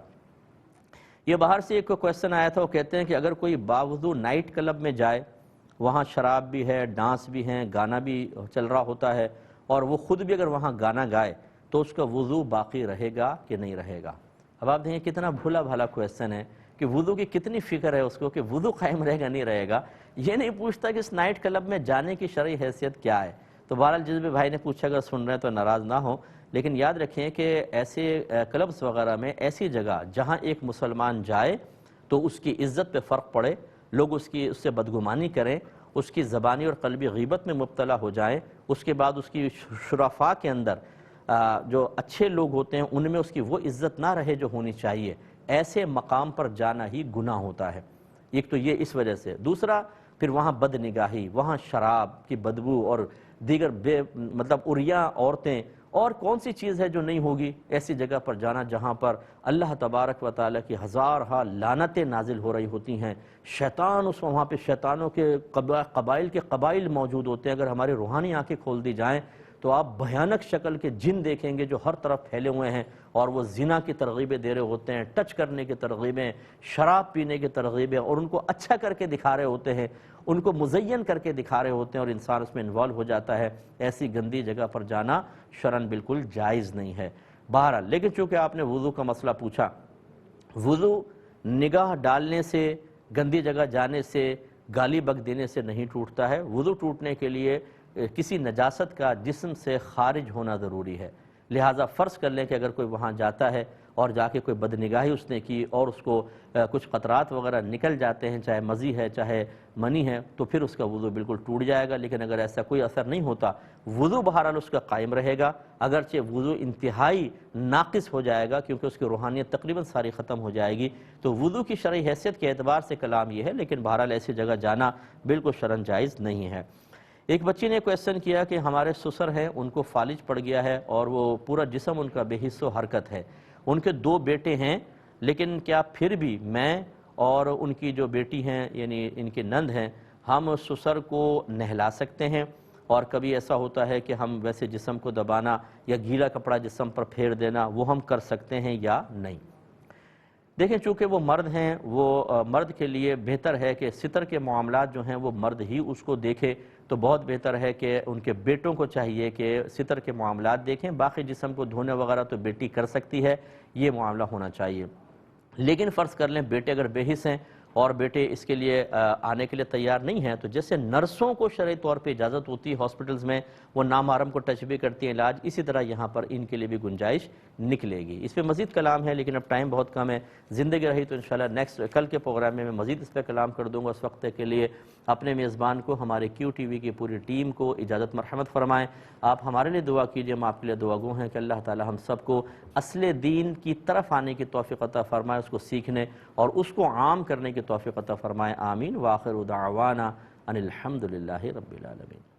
یہ باہر سے ایک کویسچن آیا تھا، وہ کہتے ہیں کہ اگر کوئی باوضو نائٹ کلب میں جائے، وہاں شراب بھی ہے، ڈانس بھی ہیں، گانا بھی چل رہا ہوتا ہے، اور وہ خود بھی اگر وہاں گانا گائے تو اس کا وضو باقی رہے گا کہ نہیں رہے گا؟ اب آپ دیکھیں کتنا بھولا بھالا کویسچن ہے کہ وضو کی کتنی فکر ہے اس کو کہ وضو قائم رہے گا نہیں رہے گا، یہ نہیں پوچھتا کہ اس نائٹ کلب میں جانے کی شرعی حیثیت کیا ہے۔ تو بہرحال جس بھی بھائی نے پوچھا، اگر سن رہے ہیں تو ناراض نہ ہو، لیکن یاد رکھیں کہ ایسے کلبز وغیرہ میں، ایسی جگہ جہاں ایک مسلمان جائے تو اس کی عزت پہ فرق پڑے، لوگ اس سے بدگمانی کریں، اس کی زبانی اور قلبی غیبت میں مبتلا ہو جائیں، اس کے بعد اس کی شرفاء کے اندر جو اچھے لوگ ہوتے ہیں ان میں اس کی وہ عزت نہ رہے جو ہونی چاہیے، ایسے مقام پر جانا ہی گناہ ہوتا ہے۔ ایک تو یہ اس وجہ سے، دوسرا پھر وہاں بد نگاہی، وہاں شراب کی بدبو اور دیگر عریاں عورتیں، اور کون سی چیز ہے جو نہیں ہوگی ایسی جگہ پر جانا جہاں پر اللہ تبارک و تعالیٰ کی ہزارہا لعنتیں نازل ہو رہی ہوتی ہیں، شیطان وہاں پہ شیطانوں کے قبائل موجود ہوتے ہیں۔ اگر ہماری روحانی آنکھیں کھول دی جائیں تو آپ بھیانک شکل کے جن دیکھیں گے جو ہر طرف پھیلے ہوئے ہیں، اور وہ زنا کی ترغیبیں دے رہے ہوتے ہیں، ٹچ کرنے کی ترغیبیں، شراب پینے کی ترغیبیں، اور ان کو اچھا کر کے دکھا رہے ہوتے ہیں، ان کو مزین کر کے دکھا رہے ہوتے ہیں، اور انسان اس میں انوالو ہو جاتا ہے۔ ایسی گندی جگہ پر جانا شرعاً بالکل جائز نہیں ہے۔ بہرحال لیکن چونکہ آپ نے وضو کا مسئلہ پوچھا، وضو نگاہ ڈالنے سے، گندی جگہ جانے سے، گالی بک دینے سے نہیں ٹوٹتا ہے۔ وضو ٹوٹنے کے لیے کسی نجاست کا جسم سے خارج ہونا ضروری ہے۔ لہٰذا فرض کر لیں کہ اگر کوئی وہاں جاتا ہے اور جا کے کوئی بدنگاہی اس نے کی اور اس کو کچھ قطرات وغیرہ نکل جاتے ہیں، چاہے مزی ہے چاہے منی ہے، تو پھر اس کا وضو بالکل ٹوٹ جائے گا۔ لیکن اگر ایسا کوئی اثر نہیں ہوتا، وضو بہرحال اس کا قائم رہے گا، اگرچہ وضو انتہائی ناقص ہو جائے گا کیونکہ اس کی روحانیت تقریباً ساری ختم ہو جائے گی۔ تو وضو کی شرعی حیثیت کے اعتبار سے کلام یہ ہے، لیکن بہرحال ایسی جگہ جانا بالکل شرعاً جائز نہیں ہے۔ ایک بچی نے کویسچن کیا کہ ہمارے سسر ہیں، ان کو فالج پڑ گیا ہے اور وہ پورا جسم ان کا بے حس و حرکت ہے، ان کے 2 بیٹے ہیں، لیکن کیا پھر بھی میں اور ان کی جو بیٹی ہیں یعنی ان کے نند ہیں، ہم سسر کو نہلا سکتے ہیں؟ اور کبھی ایسا ہوتا ہے کہ ہم ویسے جسم کو دبانا یا گیلا کپڑا جسم پر پھیر دینا وہ ہم کر سکتے ہیں یا نہیں؟ دیکھیں چونکہ وہ مرد ہیں، وہ مرد کے لیے بہتر ہے کہ ستر کے معاملات جو ہیں وہ مرد ہی اس کو دیکھے، تو بہت بہتر ہے کہ ان کے بیٹوں کو چاہیے کہ ستر کے معاملات دیکھیں، باقی جسم کو دھونے وغیرہ تو بیٹی کر سکتی ہے، یہ معاملہ ہونا چاہیے۔ لیکن فرض کر لیں بیٹے اگر بے حس ہیں اور بیٹے اس کے لیے آنے کے لیے تیار نہیں ہیں، تو جیسے نرسوں کو شرعی طور پہ اجازت ہوتی ہے ہاسپٹلز میں، وہ نامحرم کو ٹچ بھی کرتی ہیں علاج، اسی طرح یہاں پر ان کے لیے بھی گنجائش نکلے گی۔ اس پہ مزید کلام ہے لیکن اب ٹائم بہت کم ہے، زندگی رہی تو انشاءاللہ کل کے پروگرام میں مزید اس پہ کلام کر دوں گا۔ اس وقت کے لیے اپنے میزبان کو، ہمارے کیو ٹی وی کی پوری ٹیم کو اجازت مرحمت فرمائیں۔ آپ ہمارے لیے دعا کیجئے، ہم آپ کے لیے دعا گو ہیں کہ اللہ تعالی ہم سب کو اصل دین کی طرف آنے کی توفیق عطا فرمائے، اس کو سیکھنے اور اس کو عام کرنے کی توفیق عطا فرمائے، آمین۔ وآخر دعوانا ان الحمد للہ رب العالمین۔